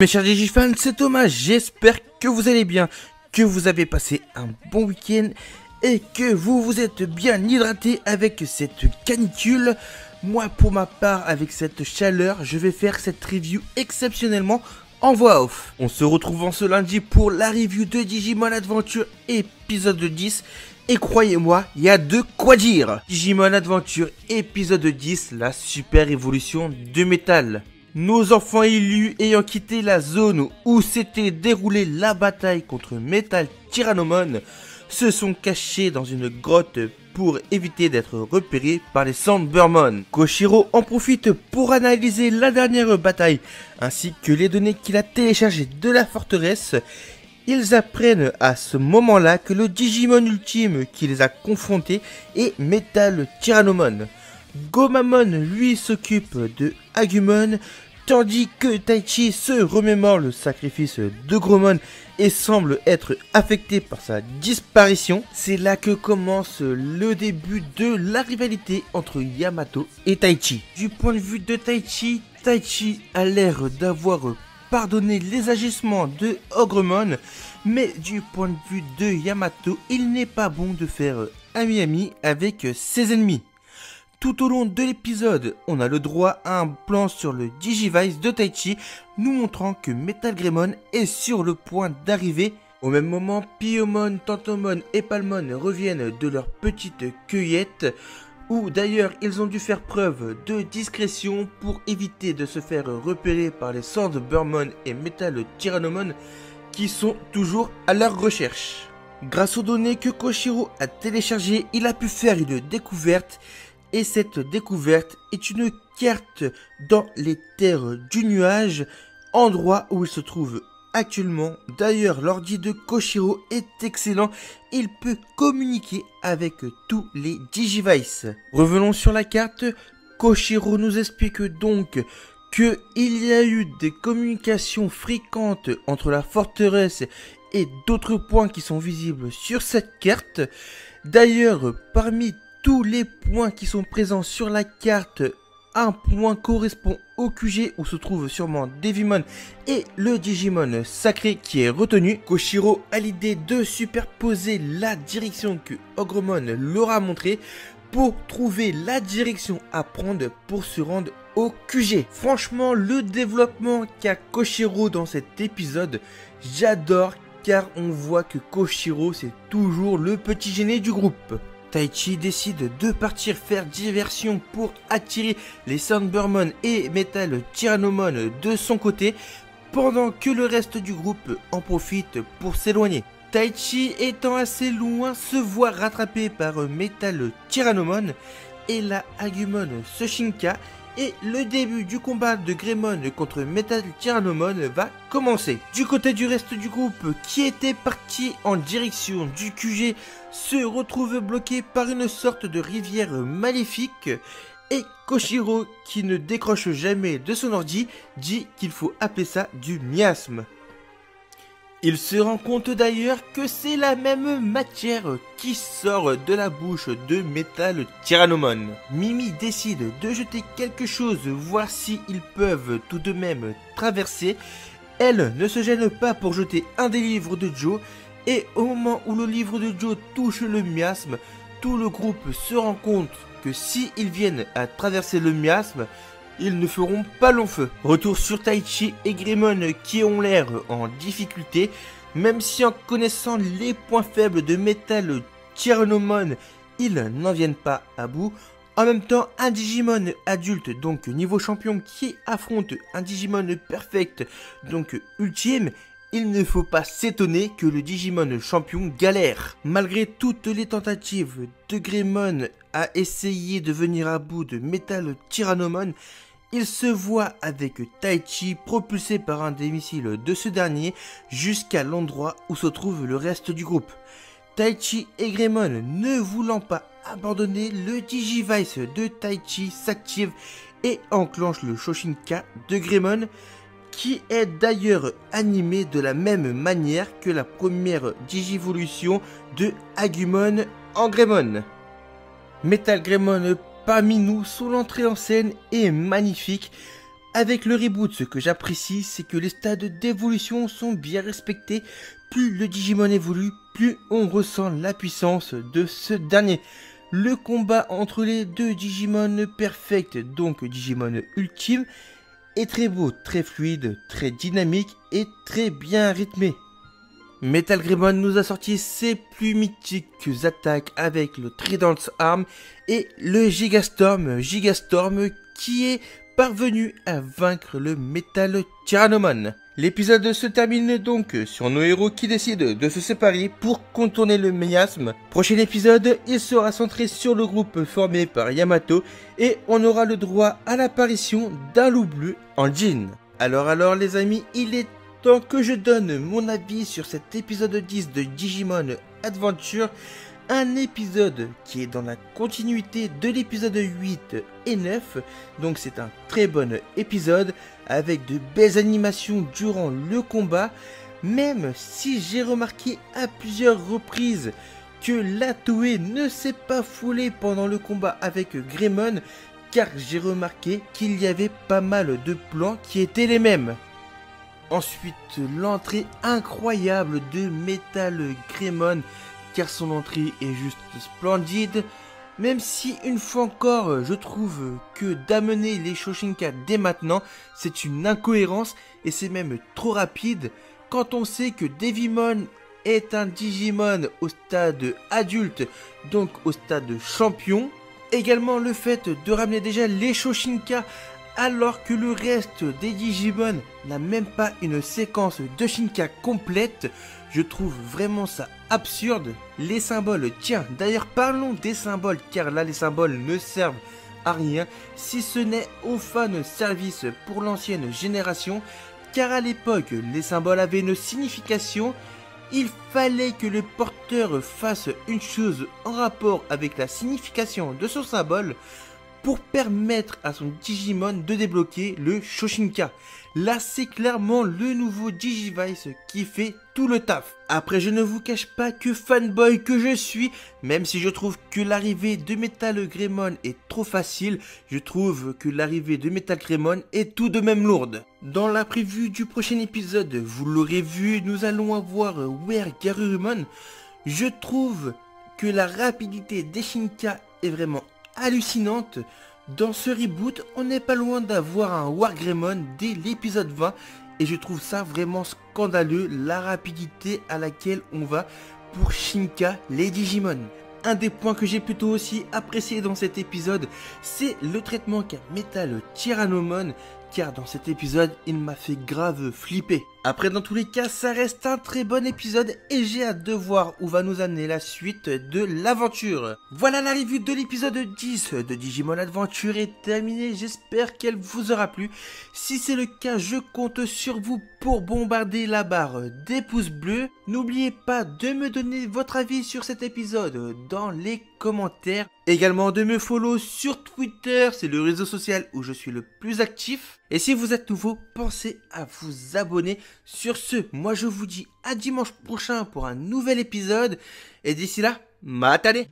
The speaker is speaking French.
Mes chers Digifans, c'est Thomas, j'espère que vous allez bien, que vous avez passé un bon week-end et que vous vous êtes bien hydraté avec cette canicule. Moi pour ma part, avec cette chaleur, je vais faire cette review exceptionnellement en voix off. On se retrouve en ce lundi pour la review de Digimon Adventure épisode 10. Et croyez-moi, il y a de quoi dire. Digimon Adventure épisode 10, la super évolution de métal. Nos enfants élus ayant quitté la zone où s'était déroulée la bataille contre Metal Tyrannomon se sont cachés dans une grotte pour éviter d'être repérés par les Sandburmon. Koshiro en profite pour analyser la dernière bataille ainsi que les données qu'il a téléchargées de la forteresse. Ils apprennent à ce moment-là que le Digimon ultime qui les a confrontés est Metal Tyrannomon. Gomamon lui s'occupe de Agumon, tandis que Taichi se remémore le sacrifice de Gromon et semble être affecté par sa disparition. C'est là que commence le début de la rivalité entre Yamato et Taichi. Du point de vue de Taichi, Taichi a l'air d'avoir pardonné les agissements de Ogremon, mais du point de vue de Yamato, il n'est pas bon de faire ami-ami avec ses ennemis. Tout au long de l'épisode, on a le droit à un plan sur le Digivice de Taichi, nous montrant que Metal Greymon est sur le point d'arriver. Au même moment, Piomon, Tantomon et Palmon reviennent de leur petite cueillette, où d'ailleurs ils ont dû faire preuve de discrétion pour éviter de se faire repérer par les Sandburmon et Metal Tyrannomon qui sont toujours à leur recherche. Grâce aux données que Koshiro a téléchargées, il a pu faire une découverte. Et cette découverte est une carte dans les terres du nuage, endroit où il se trouve actuellement. D'ailleurs, l'ordi de Koshiro est excellent, il peut communiquer avec tous les Digivice. Revenons sur la carte, Koshiro nous explique donc qu'il y a eu des communications fréquentes entre la forteresse et d'autres points qui sont visibles sur cette carte. D'ailleurs, parmi tous les points qui sont présents sur la carte, un point correspond au QG où se trouve sûrement Devimon et le Digimon sacré qui est retenu. Koshiro a l'idée de superposer la direction que Ogremon leur a montré pour trouver la direction à prendre pour se rendre au QG. Franchement, le développement qu'a Koshiro dans cet épisode, j'adore car on voit que Koshiro c'est toujours le petit gêné du groupe. Taichi décide de partir faire diversion pour attirer les Sandburmon et Metal Tyrannomon de son côté, pendant que le reste du groupe en profite pour s'éloigner. Taichi étant assez loin se voit rattrapé par Metal Tyrannomon et la Agumon se shinka et le début du combat de Greymon contre Metal Tyrannomon va commencer. Du côté du reste du groupe qui était parti en direction du QG se retrouve bloqué par une sorte de rivière maléfique et Koshiro, qui ne décroche jamais de son ordi, dit qu'il faut appeler ça du miasme. Il se rend compte d'ailleurs que c'est la même matière qui sort de la bouche de Metal Tyrannomon. Mimi décide de jeter quelque chose, voir si ils peuvent tout de même traverser. Elle ne se gêne pas pour jeter un des livres de Joe, et au moment où le livre de Joe touche le miasme, tout le groupe se rend compte que si ils viennent à traverser le miasme, ils ne feront pas long feu. Retour sur Taichi et Greymon qui ont l'air en difficulté, même si en connaissant les points faibles de Metal Tyrannomon, ils n'en viennent pas à bout. En même temps, un Digimon adulte, donc niveau champion, qui affronte un Digimon perfect, donc ultime, il ne faut pas s'étonner que le Digimon champion galère. Malgré toutes les tentatives de Greymon à essayer de venir à bout de Metal Tyrannomon, il se voit avec Taichi propulsé par un des missiles de ce dernier jusqu'à l'endroit où se trouve le reste du groupe. Taichi et Greymon, ne voulant pas abandonner, le Digivice de Taichi s'active et enclenche le Shoshinka de Greymon, qui est d'ailleurs animé de la même manière que la première Digivolution de Agumon en Greymon. Metal Greymon parmi nous, son entrée en scène est magnifique. Avec le reboot, ce que j'apprécie, c'est que les stades d'évolution sont bien respectés. Plus le Digimon évolue, plus on ressent la puissance de ce dernier. Le combat entre les deux Digimon Perfect, donc Digimon Ultime, est très beau, très fluide, très dynamique et très bien rythmé. Metal Greymon nous a sorti ses plus mythiques attaques avec le Trident's Arm et le Gigastorm qui est parvenu à vaincre le Metal Tyrannomon. L'épisode se termine donc sur nos héros qui décident de se séparer pour contourner le miasme. Prochain épisode, il sera centré sur le groupe formé par Yamato et on aura le droit à l'apparition d'un loup bleu en jean. Alors les amis, il est temps que je donne mon avis sur cet épisode 10 de Digimon Adventure. Un épisode qui est dans la continuité de l'épisode 8 et 9, donc c'est un très bon épisode avec de belles animations durant le combat, même si j'ai remarqué à plusieurs reprises que la Toei ne s'est pas foulée pendant le combat avec Greymon, car j'ai remarqué qu'il y avait pas mal de plans qui étaient les mêmes. Ensuite, l'entrée incroyable de Metal Greymon, car son entrée est juste splendide, même si une fois encore je trouve que d'amener les Shoshinka dès maintenant c'est une incohérence et c'est même trop rapide quand on sait que Devimon est un Digimon au stade adulte, donc au stade champion. Également le fait de ramener déjà les Shoshinka alors que le reste des Digimon n'a même pas une séquence de Shinka complète, je trouve vraiment ça absurde. Les symboles, tiens, d'ailleurs parlons des symboles, car là les symboles ne servent à rien, si ce n'est aux fans service pour l'ancienne génération, car à l'époque les symboles avaient une signification, il fallait que le porteur fasse une chose en rapport avec la signification de son symbole, pour permettre à son Digimon de débloquer le Shoshinka. Là, c'est clairement le nouveau Digivice qui fait tout le taf. Après, je ne vous cache pas que fanboy que je suis, même si je trouve que l'arrivée de Metal Greymon est trop facile, je trouve que l'arrivée de Metal Greymon est tout de même lourde. Dans la preview du prochain épisode, vous l'aurez vu, nous allons avoir Where Garurumon. Je trouve que la rapidité des Shinka est vraiment hallucinante. Dans ce reboot, on n'est pas loin d'avoir un Wargreymon dès l'épisode 20 et je trouve ça vraiment scandaleux, la rapidité à laquelle on va pour Shinka les Digimon. Un des points que j'ai plutôt aussi apprécié dans cet épisode, c'est le traitement qu'a Metal Tyrannomon, car dans cet épisode, il m'a fait grave flipper. Après, dans tous les cas, ça reste un très bon épisode et j'ai hâte de voir où va nous amener la suite de l'aventure. Voilà, la review de l'épisode 10 de Digimon Adventure est terminée. J'espère qu'elle vous aura plu. Si c'est le cas, je compte sur vous pour bombarder la barre des pouces bleus. N'oubliez pas de me donner votre avis sur cet épisode dans les commentaires. Également de me follow sur Twitter, c'est le réseau social où je suis le plus actif. Et si vous êtes nouveau, pensez à vous abonner. Sur ce, moi je vous dis à dimanche prochain pour un nouvel épisode. Et d'ici là, matane!